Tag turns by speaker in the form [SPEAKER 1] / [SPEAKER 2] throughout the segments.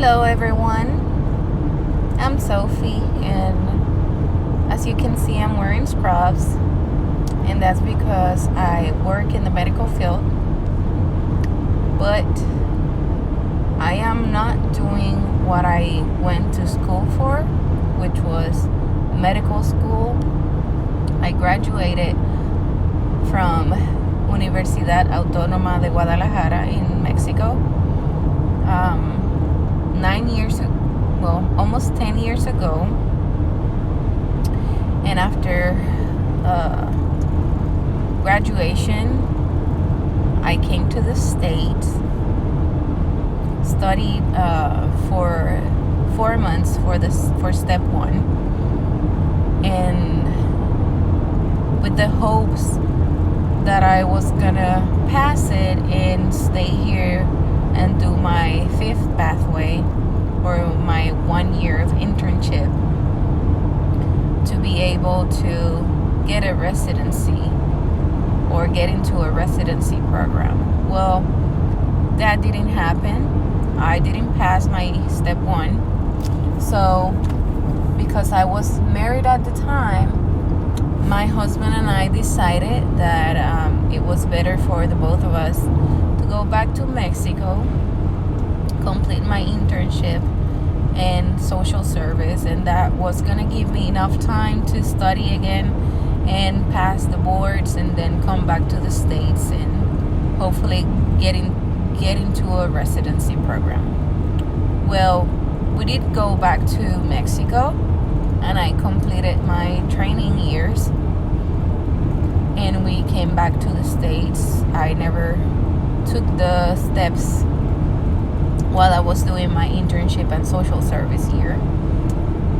[SPEAKER 1] Hello everyone, I'm Sophie, and as you can see I'm wearing scrubs, and that's because I work in the medical field, but I am not doing what I went to school for, which was medical school. I graduated from Universidad Autónoma de Guadalajara in Mexico 9 years ago, well, almost 10 years ago. And after graduation, I came to the States, studied for 4 months for step 1, and with the hopes that I was gonna pass it and stay here and do my 5th pathway, or my 1 year of internship, to be able to get a residency or get into a residency program. Well, that didn't happen. I didn't pass my step 1. So because I was married at the time, my husband and I decided that it was better for the both of us to go back to Mexico, complete my internship and social service, and that was gonna give me enough time to study again and pass the boards, and then come back to the States and hopefully get into a residency program. Well, we did go back to Mexico, and I completed my training years, and we came back to the States. I never took the steps while I was doing my internship and social service here.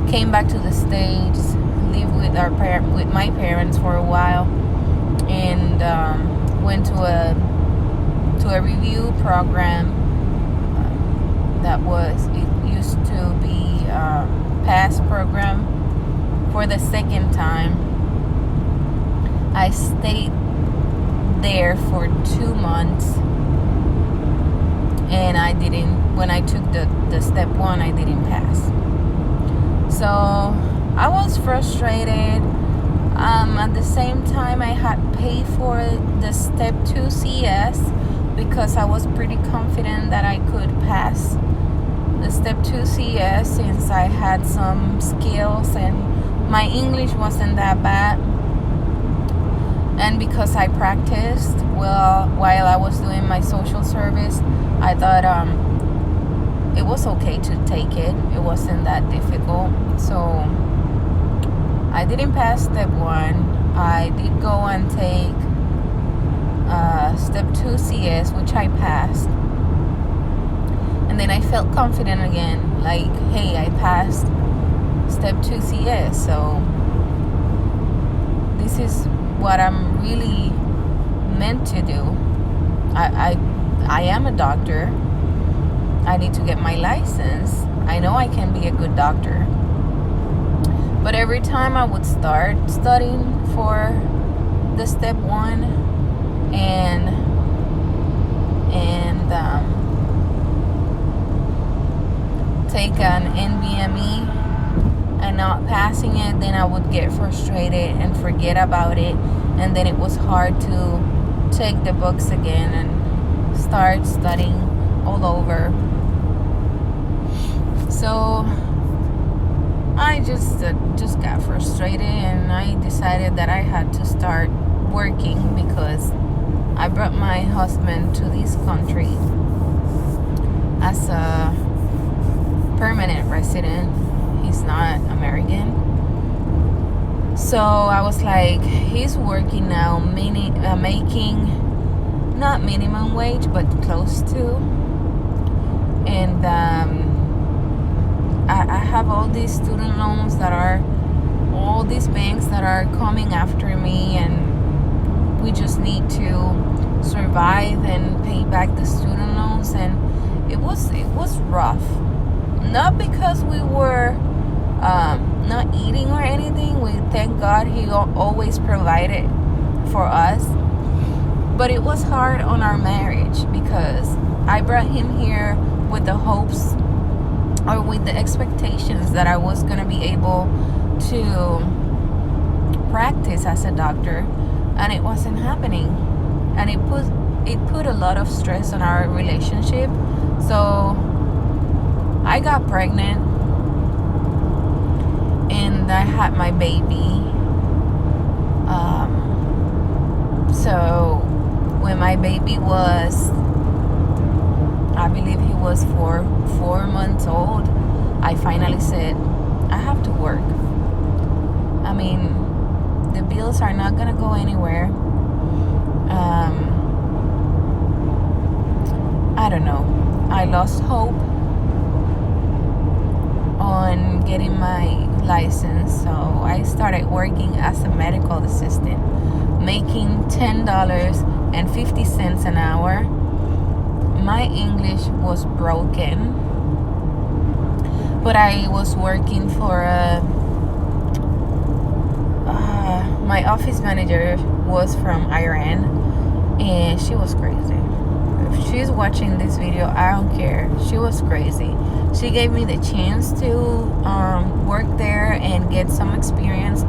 [SPEAKER 1] Came back to the States, lived with my parents for a while, and went to a review program it used to be PASS program. For the second time, I stayed there for 2 months, and when I took the step 1, I didn't pass. So I was frustrated. At the same time, I had paid for the step 2 CS because I was pretty confident that I could pass the step 2 CS, since I had some skills and my English wasn't that bad. And because I practiced well while I was doing my social service, I thought it was okay to take it. It wasn't that difficult. So I didn't pass step 1. I did go and take step 2 CS, which I passed. And then I felt confident again, like, hey, I passed step 2 CS, so this is what I'm really meant to do. I am a doctor. I need to get my license. I know I can be a good doctor. But every time I would start studying for the step 1 and take an NBME and not passing it, then I would get frustrated and forget about it, and then it was hard to take the books again and start studying all over. So I just got frustrated, and I decided that I had to start working, because I brought my husband to this country as a permanent resident. He's not American. So I was like, he's working now, making not minimum wage, but close to. And I have all these student loans all these banks that are coming after me, and we just need to survive and pay back the student loans. And it was rough. Not because we were not eating or anything. We thank God he always provided for us. But it was hard on our marriage, because I brought him here with the hopes or with the expectations that I was going to be able to practice as a doctor, and it wasn't happening. And it put a lot of stress on our relationship. So I got pregnant and I had my baby. So when my baby was, I believe he was 4 months old, I finally said, I have to work. I mean, the bills are not gonna go anywhere. I don't know. I lost hope on getting my license, so I started working as a medical assistant, making $10.50 an hour. My English was broken, but I was working for my office manager was from Iran, and she was crazy. If she's watching this video, I don't care. She was crazy. She gave me the chance to work there and get some experience,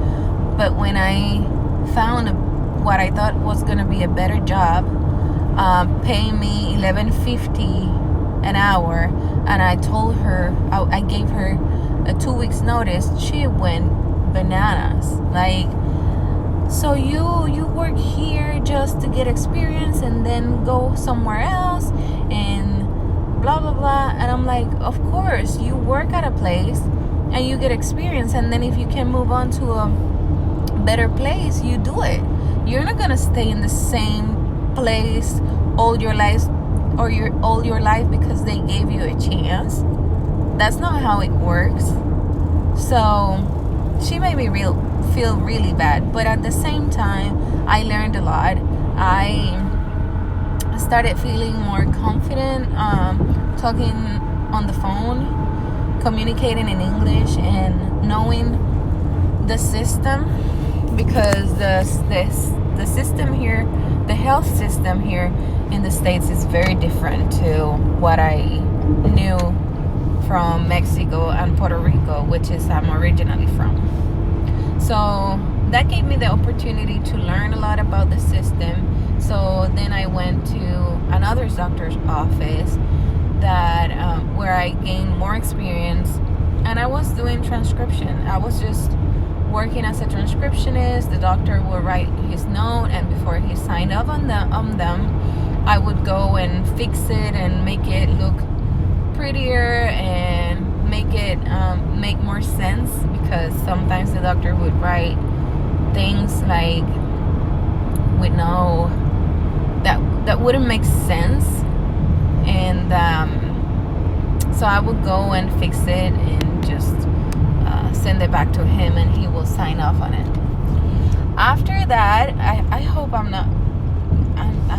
[SPEAKER 1] but when I found what I thought was gonna be a better job, paying me $11.50 an hour, and I told her, I gave her a 2 weeks notice, she went bananas. Like, so you work here just to get experience and then go somewhere else and blah blah blah. And I'm like, of course, you work at a place and you get experience, and then if you can move on to a better place, you do it. You're not gonna stay in the same place all your life because they gave you a chance. That's not how it works. So she made me feel really bad, but at the same time, I learned a lot. I started feeling more confident, talking on the phone, communicating in English, and knowing the system, because the system here, the health system here in the States is very different to what I knew from Mexico and Puerto Rico, which is I'm originally from. So that gave me the opportunity to learn a lot about the system. So then I went to another doctor's office that where I gained more experience, and I was doing transcription. I was just working as a transcriptionist. The doctor would write his note, and before he signed up on them, I would go and fix it and make it look prettier and make it make more sense, because sometimes the doctor would write things like with no that wouldn't make sense, and so I would go and fix it and just send it back to him, and he will sign off on it. After that, I hope I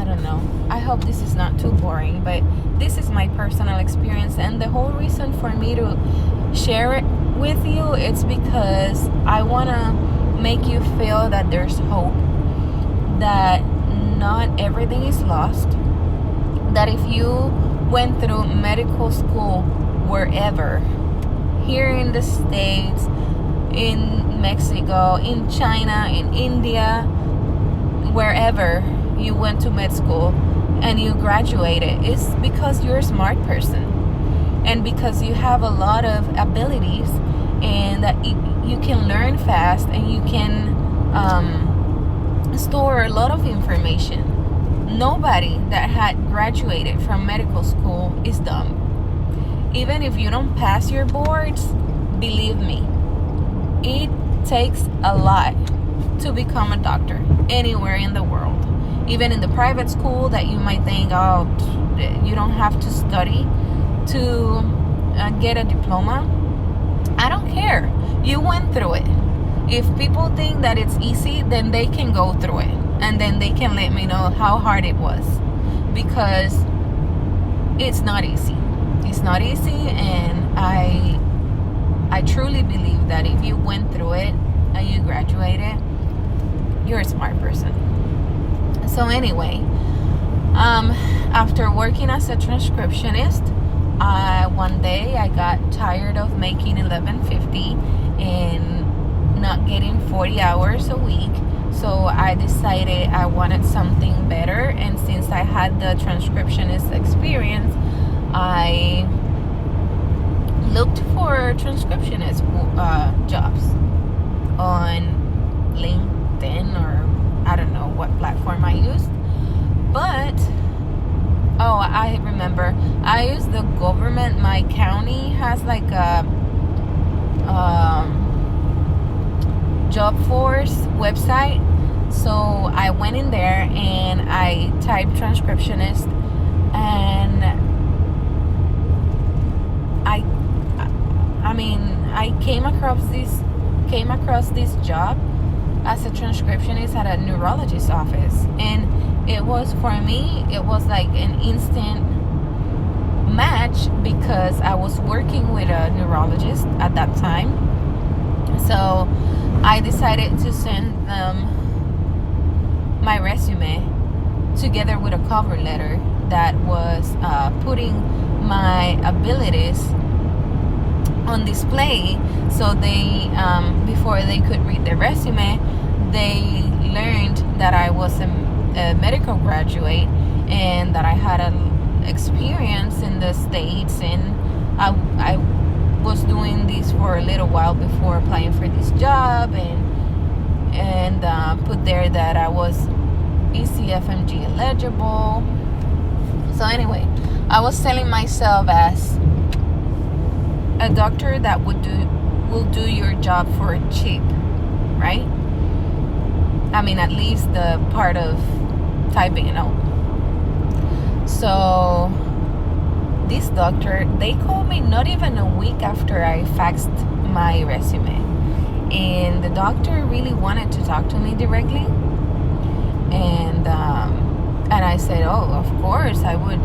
[SPEAKER 1] don't know, I hope this is not too boring, but this is my personal experience, and the whole reason for me to share it with you, it's because I want to make you feel that there's hope, that not everything is lost, that if you went through medical school wherever, here in the States, in Mexico, in China, in India, wherever you went to med school and you graduated, it's because you're a smart person, and because you have a lot of abilities, and that you can learn fast, and you can store a lot of information. Nobody that had graduated from medical school is dumb. Even if you don't pass your boards, believe me, it takes a lot to become a doctor anywhere in the world. Even in the private school that you might think, oh, you don't have to study to get a diploma. I don't care. You went through it. If people think that it's easy, then they can go through it, and then they can let me know how hard it was, because it's not easy. It's not easy, and I truly believe that if you went through it and you graduated, you're a smart person. So anyway, after working as a transcriptionist, One day I got tired of making $11.50 and not getting 40 hours a week. So I decided I wanted something better, and since I had the transcriptionist experience, I looked for transcriptionist jobs on LinkedIn, or I don't know what platform I used. But oh, I remember, I used the government. My county has like a job force website. So I went in there and I typed transcriptionist, and I came across this job as a transcriptionist at a neurologist's office, and it was, for me, it was like an instant match because I was working with a neurologist at that time. So I decided to send them my resume together with a cover letter that was putting my abilities on display. So they, before they could read the resume, they learned that I was a medical graduate and that I had an experience in the States, and I was doing this for a little while before applying for this job, and put there that I was ECFMG eligible. So anyway, I was selling myself as a doctor that will do your job for cheap, right? I mean, at least the part of typing it out. So this doctor, they called me not even a week after I faxed my resume, and the doctor really wanted to talk to me directly, and I said, oh, of course I would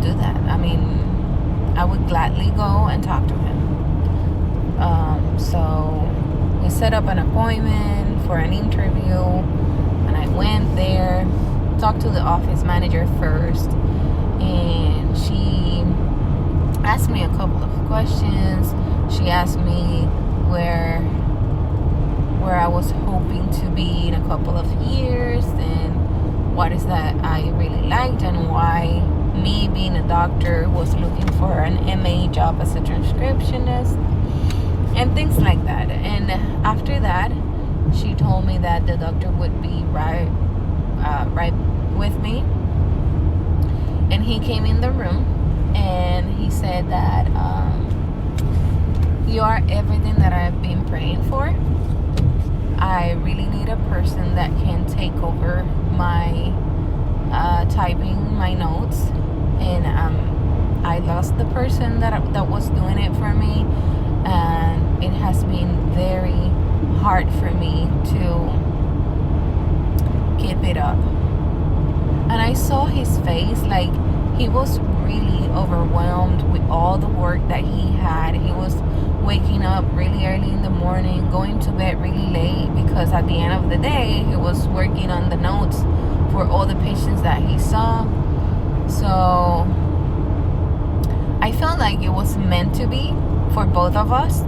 [SPEAKER 1] do that. I mean, I would gladly go and talk to him. So we set up an appointment for an interview, and I went there, talked to the office manager first, and she asked me a couple of questions. She asked me where I was hoping to be in a couple of years, and what is that I really liked, and why me being a doctor was looking for an MA job as a transcriptionist, and things like that. And after that, she told me that the doctor would be right with me, and he came in the room and he said that you are everything that I've been praying for. I really need a person that can take over my typing my notes, and I lost the person that was doing it for me, and it has been very hard for me to keep it up. And I saw his face, like he was really overwhelmed with all the work that he had. He was waking up really early in the morning, going to bed really late, because at the end of the day he was working on the notes for all the patients that he saw. So I felt like it was meant to be for both of us,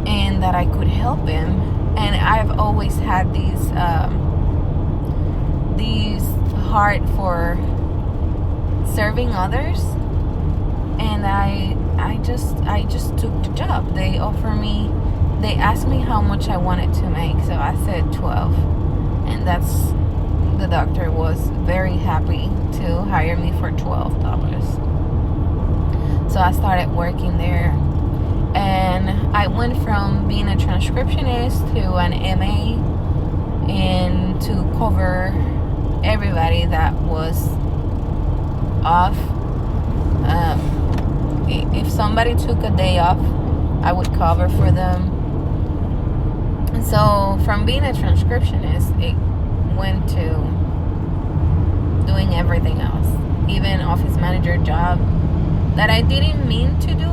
[SPEAKER 1] and that I could help him. And I've always had these heart for serving others, and I just took the job. They asked me how much I wanted to make, so I said 12, and the doctor was very happy to hire me for $12. So I started working there, and I went from being a transcriptionist to an MA, and to cover everybody that was off. If somebody took a day off, I would cover for them. And so from being a transcriptionist, it went to doing everything else, even office manager job that I didn't mean to do.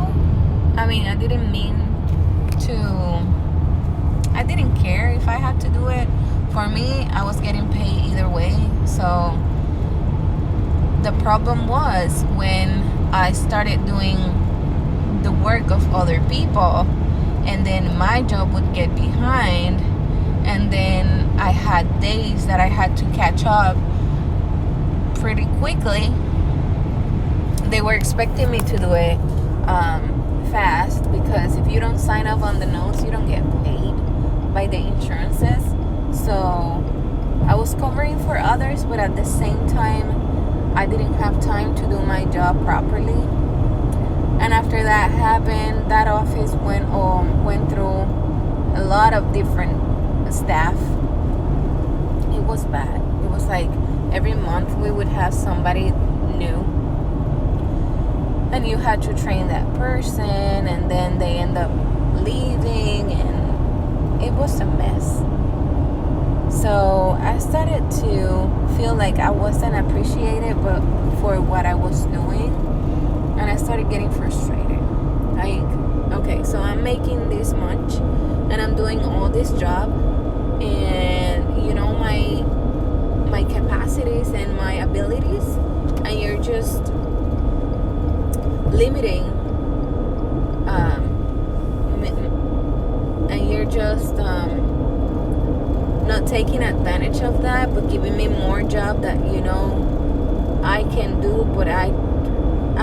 [SPEAKER 1] I mean, I didn't care if I had to do it. For me, I was getting paid either way. So the problem was when I started doing the work of other people, and then my job would get behind, and then I had days that I had to catch up pretty quickly. They were expecting me to do it fast, because if you don't sign up on the notes, you don't get paid by the insurances. So I was covering for others, but at the same time, I didn't have time to do my job properly. And after that happened, that office went through a lot of different staff. It was bad. It was like every month we would have somebody new, and you had to train that person, and then they end up leaving, and it was a mess. So I started to feel like I wasn't appreciated but for what I was doing, and I started getting frustrated. Like, okay, so I'm making this much and I'm doing all this job, and you know my capacities and my abilities, and you're just limiting and you're just not taking advantage of that, but giving me more job that you know I can do, but I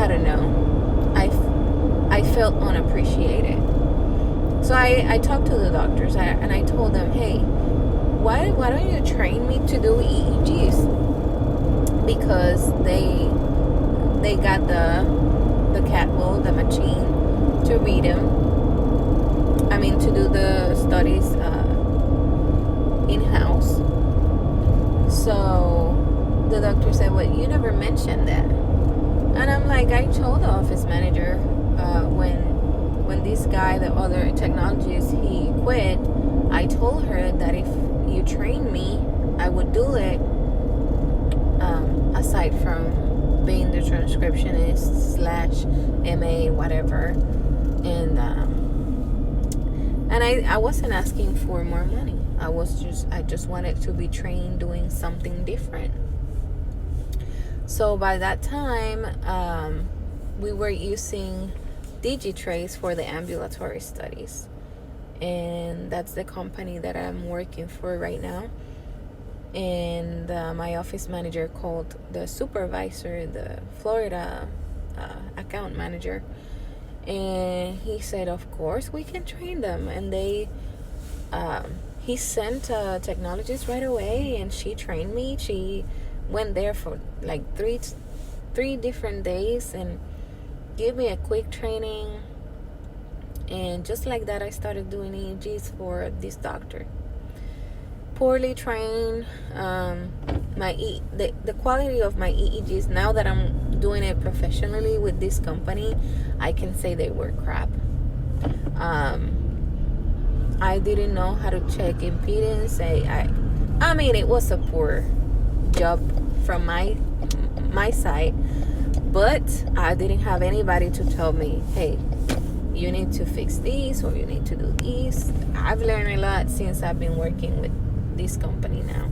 [SPEAKER 1] don't know, I felt unappreciated. So I talked to the doctors, and I told them, hey, why don't you train me to do EEGs? Because they got the catwell, the machine, to read them. I mean, to do the studies in-house. So the doctor said, well, you never mentioned that. And I'm like, I told the office manager when this guy, the other technologist, he quit, I told her that if you train me, I would do it, aside from being the transcriptionist / MA, whatever. And I wasn't asking for more money. I just wanted to be trained doing something different. So by that time, we were using DigiTrace for the ambulatory studies, and that's the company that I'm working for right now. And my office manager called the supervisor, the Florida account manager, and he said, of course we can train them. And he sent a technologist right away, and she trained me. She went there for like three different days and gave me a quick training, and just like that I started doing EEGs for this doctor. Poorly trained. The quality of my EEGs, now that I'm doing it professionally with this company, I can say they were crap. I didn't know how to check impedance. I mean, it was a poor job from my side, but I didn't have anybody to tell me, hey, you need to fix these or you need to do these. I've learned a lot since I've been working with this company now.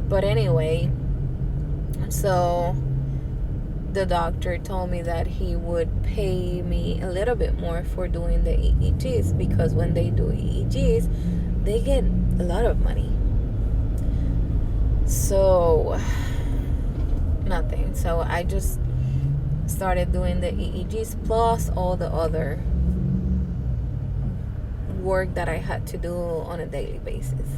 [SPEAKER 1] But anyway, so the doctor told me that he would pay me a little bit more for doing the EEGs, because when they do EEGs, they get a lot of money. So nothing. So I just started doing the EEGs plus all the other work that I had to do on a daily basis.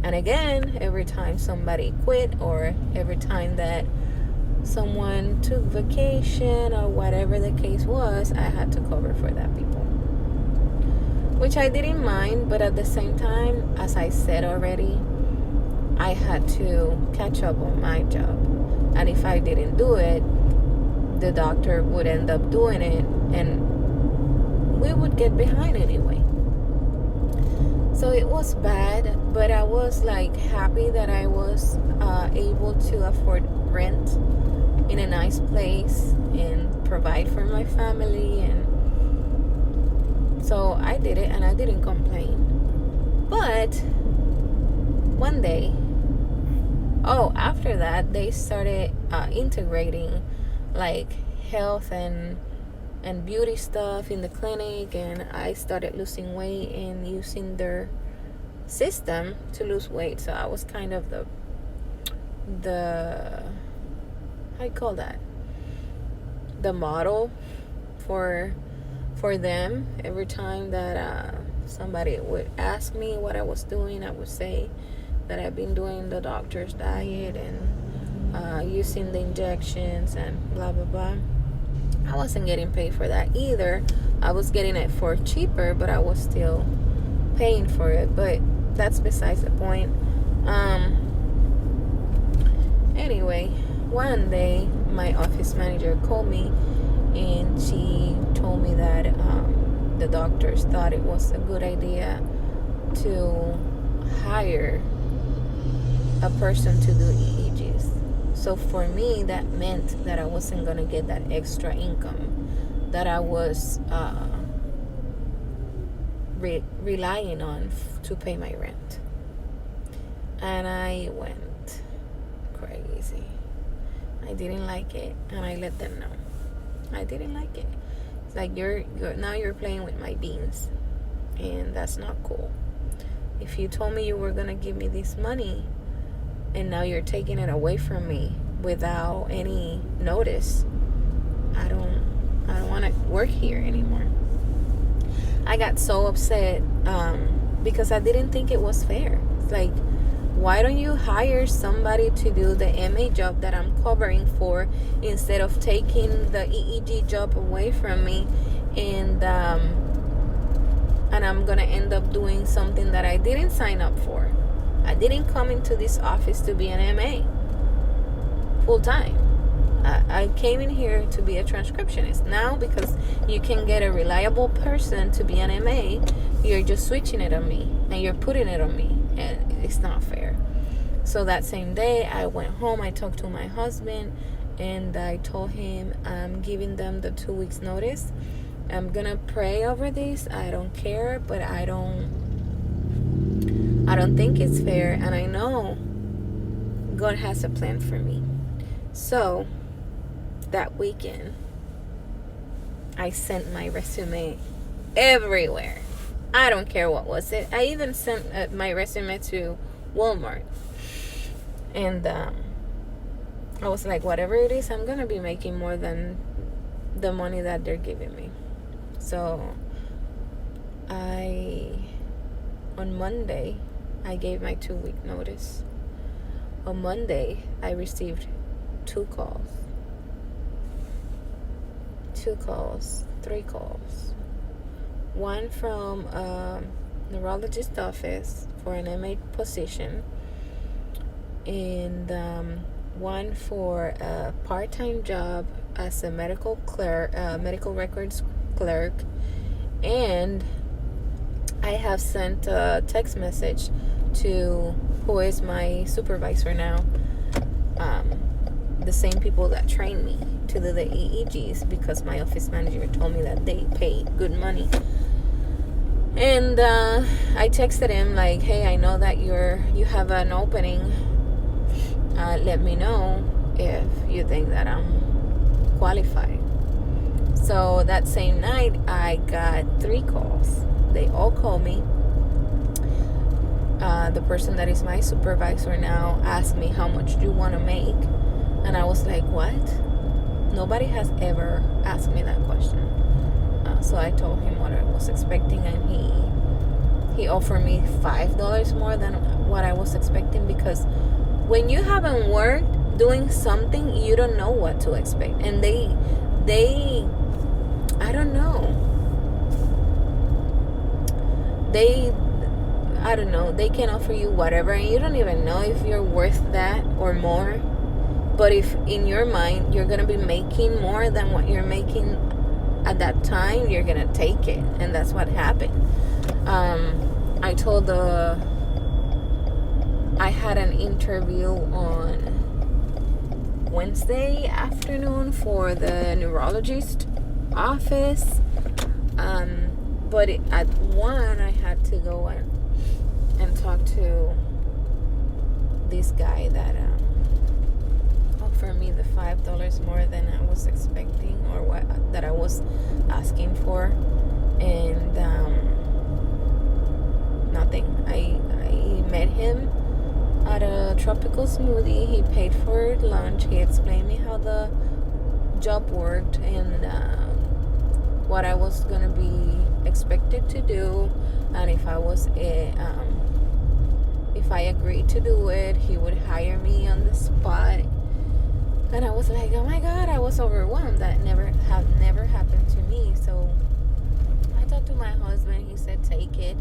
[SPEAKER 1] And again, every time somebody quit, or every time that someone took vacation, or whatever the case was, I had to cover for that people, which I didn't mind. But at the same time, as I said already, I had to catch up on my job, and if I didn't do it, the doctor would end up doing it, and we would get behind anyway. So it was bad, but I was like happy that I was able to afford rent in a nice place and provide for my family. And so I did it, and I didn't complain. But one day, Oh, after that, they started integrating like health and beauty stuff in the clinic, and I started losing weight and using their system to lose weight. So I was kind of the how you call that, the model for them. Every time that somebody would ask me what I was doing, I would say that I've been doing the doctor's diet and using the injections and blah blah blah. I wasn't getting paid for that either. I was getting it for cheaper, but I was still paying for it. But that's besides the point. Anyway, one day my office manager called me, and she told me that the doctors thought it was a good idea to hire a person to do EEGs. So for me, that meant that I wasn't going to get that extra income that I was relying on to pay my rent. And I went crazy. I didn't like it, and I let them know. I didn't like it. It's like you're now you're playing with my beans, and that's not cool. If you told me you were going to give me this money, and now you're taking it away from me without any notice, I don't want to work here anymore. I got so upset because I didn't think it was fair. It's like, why don't you hire somebody to do the MA job that I'm covering for, instead of taking the EEG job away from me, and I'm gonna end up doing something that I didn't sign up for. I didn't come into this office to be an MA full time. I came in here to be a transcriptionist. Now, because you can get a reliable person to be an MA, you're just switching it on me, and you're putting it on me, and it's not fair. So that same day, I went home, I talked to my husband, and I told him I'm giving them the 2 weeks notice. I'm gonna pray over this. I don't care, but I don't think it's fair, and I know God has a plan for me. So that weekend, I sent my resume everywhere. I don't care what was it. I even sent my resume to Walmart, and I was like, whatever it is, I'm gonna be making more than the money that they're giving me. So on Monday, I gave my 2 week notice. On Monday, I received 3 calls. One from a neurologist office for an MA position, and one for a part-time job as a medical records clerk. And I have sent a text message to who is my supervisor now, the same people that trained me to do the EEGs, because my office manager told me that they pay good money. And I texted him like, hey, I know that you have an opening. Let me know if you think that I'm qualified. So that same night, I got 3 calls. They all called me. The person that is my supervisor now asked me, how much do you want to make? And I was like, what? Nobody has ever asked me that question. So I told him what I was expecting, and he offered me $5 more than what I was expecting, because when you haven't worked doing something, you don't know what to expect. And they I don't know. They can offer you whatever, and you don't even know if you're worth that or more. But if in your mind you're going to be making more than what you're making at that time, you're going to take it. And that's what happened. I had an interview on Wednesday afternoon for the neurologist office. But at 1, I had to go and talk to this guy that for me the $5 more than I was expecting, or what that I was asking for. And nothing. I met him at a tropical smoothie. He paid for lunch. He explained me how the job worked and what I was gonna be expected to do, and if I agreed to do it, he would hire me on the spot. And I was like, oh my God, I was overwhelmed. That never happened to me. So I talked to my husband. He said, take it.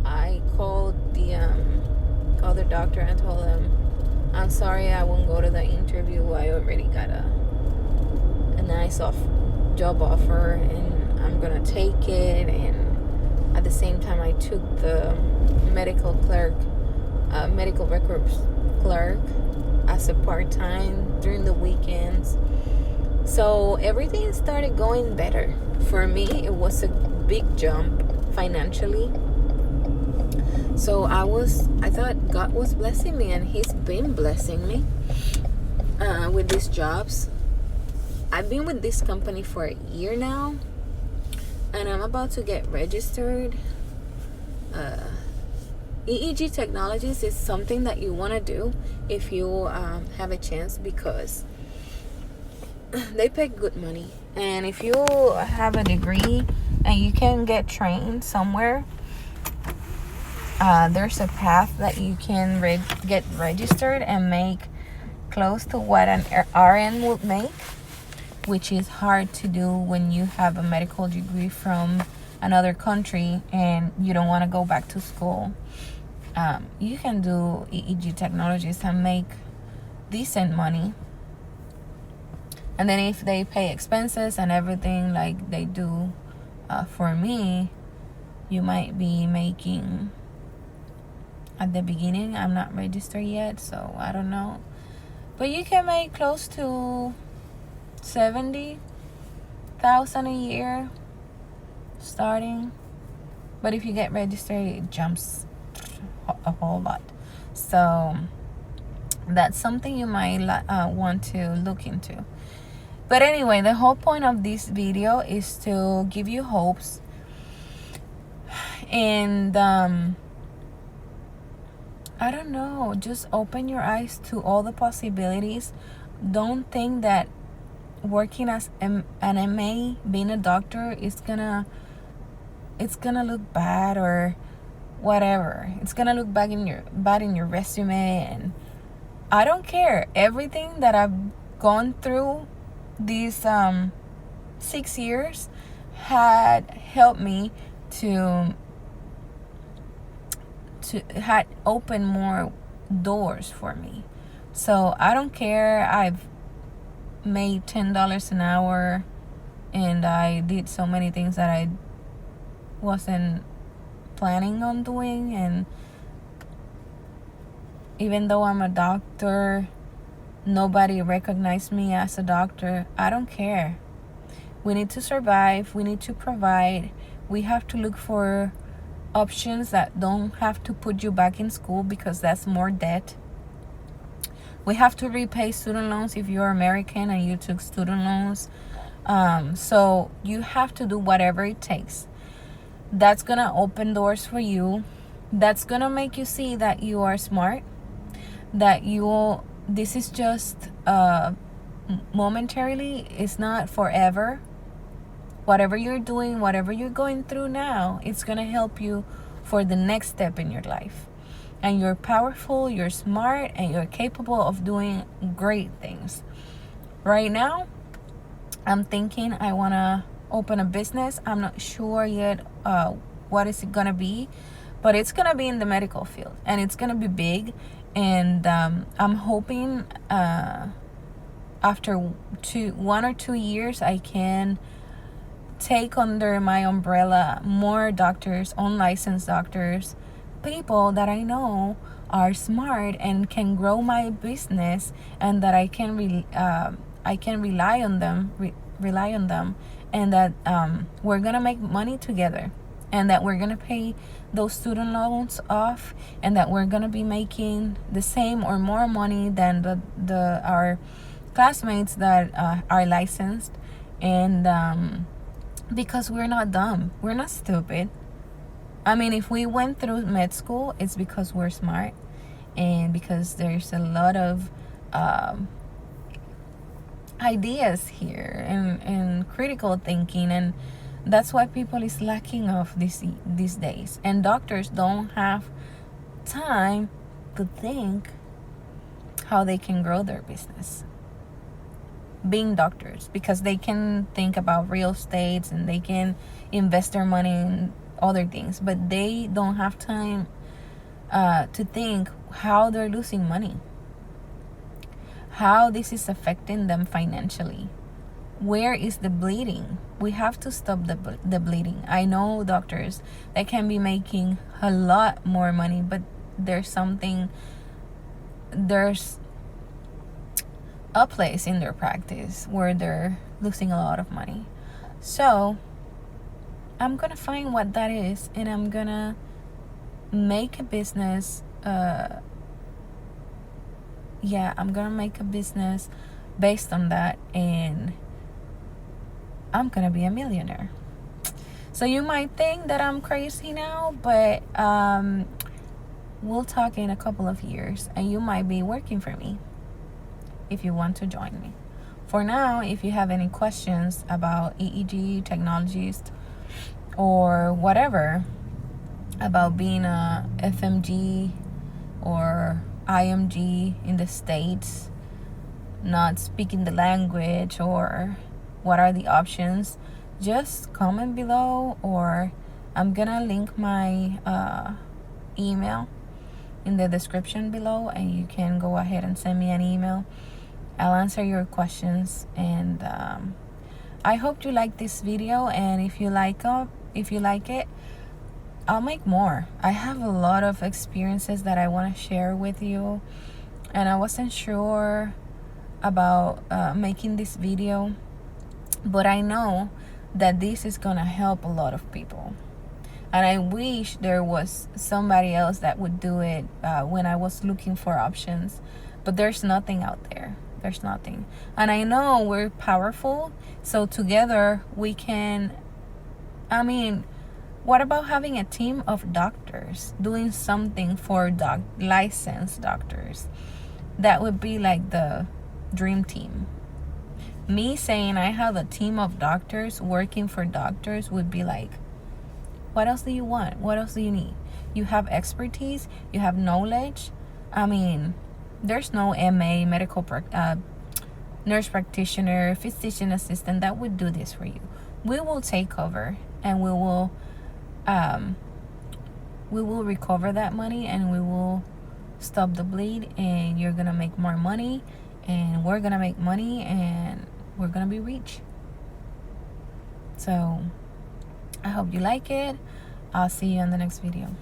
[SPEAKER 1] I called the other doctor and told him, I'm sorry, I won't go to the interview. I already got a nice job offer, and I'm gonna take it. And at the same time, I took the medical records clerk as a part-time during the weekends. So everything started going better. For me, it was a big jump financially. So I thought God was blessing me, and He's been blessing me with these jobs. I've been with this company for a year now, and I'm about to get registered. EEG Technologies is something that you want to do if you have a chance, because they pay good money. And if you have a degree and you can get trained somewhere, there's a path that you can get registered and make close to what an RN would make, which is hard to do when you have a medical degree from another country and you don't want to go back to school. You can do EEG Technologies and make decent money. And then if they pay expenses and everything like they do for me, you might be making, at the beginning, I'm not registered yet, so I don't know, but you can make close to $70,000 a year starting. But if you get registered, it jumps a whole lot. So that's something you might want to look into. But anyway, the whole point of this video is to give you hopes. And I don't know, just open your eyes to all the possibilities. Don't think that working as an MA, being a doctor, it's gonna look bad or whatever. It's gonna look bad in your resume, and I don't care. Everything that I've gone through these 6 years had helped me to had opened more doors for me. So I don't care. I've made $10 an hour, and I did so many things that I wasn't planning on doing. And even though I'm a doctor, nobody recognized me as a doctor. I don't care. We need to survive. We need to provide. We have to look for options that don't have to put you back in school, because that's more debt. We have to repay student loans if you're American and you took student loans. So you have to do whatever it takes. That's gonna open doors for you. That's gonna make you see that you are smart, that this is just momentarily, it's not forever. Whatever you're doing, whatever you're going through now, it's gonna help you for the next step in your life. And you're powerful, you're smart, and you're capable of doing great things. Right now, I'm thinking I wanna open a business. I'm not sure yet what is it gonna be, but it's gonna be in the medical field, and it's gonna be big. And I'm hoping after 1 or 2 years, I can take under my umbrella more doctors, unlicensed doctors, people that I know are smart and can grow my business, and that I can rely on them, and that we're gonna make money together, and that we're gonna pay those student loans off, and that we're gonna be making the same or more money than our classmates that are licensed, and because we're not dumb, we're not stupid. I mean, if we went through med school, it's because we're smart, and because there's a lot of ideas here, and critical thinking, and that's why people is lacking of these days. And doctors don't have time to think how they can grow their business being doctors, because they can think about real estates and they can invest their money in other things, but they don't have time to think how they're losing money, how this is affecting them financially. Where is the bleeding? We have to stop the bleeding. I know doctors that can be making a lot more money, but there's a place in their practice where they're losing a lot of money. So I'm gonna find what that is, and I'm gonna make a business. I'm gonna make a business based on that, and I'm gonna be a millionaire. So you might think that I'm crazy now, but we'll talk in a couple of years, and you might be working for me if you want to join me. For now, if you have any questions about EEG technologies or whatever, about being a FMG or IMG in the States, not speaking the language, or what are the options, just comment below, or I'm gonna link my email in the description below, and you can go ahead and send me an email. I'll answer your questions, and I hope you like this video, and if you like it, I'll make more. I have a lot of experiences that I want to share with you, and I wasn't sure about making this video, but I know that this is gonna help a lot of people, and I wish there was somebody else that would do it when I was looking for options, but there's nothing out there. There's nothing. And I know we're powerful, so together we can. I mean, what about having a team of doctors doing something for licensed doctors? That would be like the dream team. Me saying I have a team of doctors working for doctors would be like, what else do you want? What else do you need? You have expertise, you have knowledge. I mean, there's no MA, nurse practitioner, physician assistant that would do this for you. We will take over, and we will recover that money, and we will stop the bleed, and you're gonna make more money, and we're gonna make money, and we're gonna be rich. So I hope you like it. I'll see you on the next video.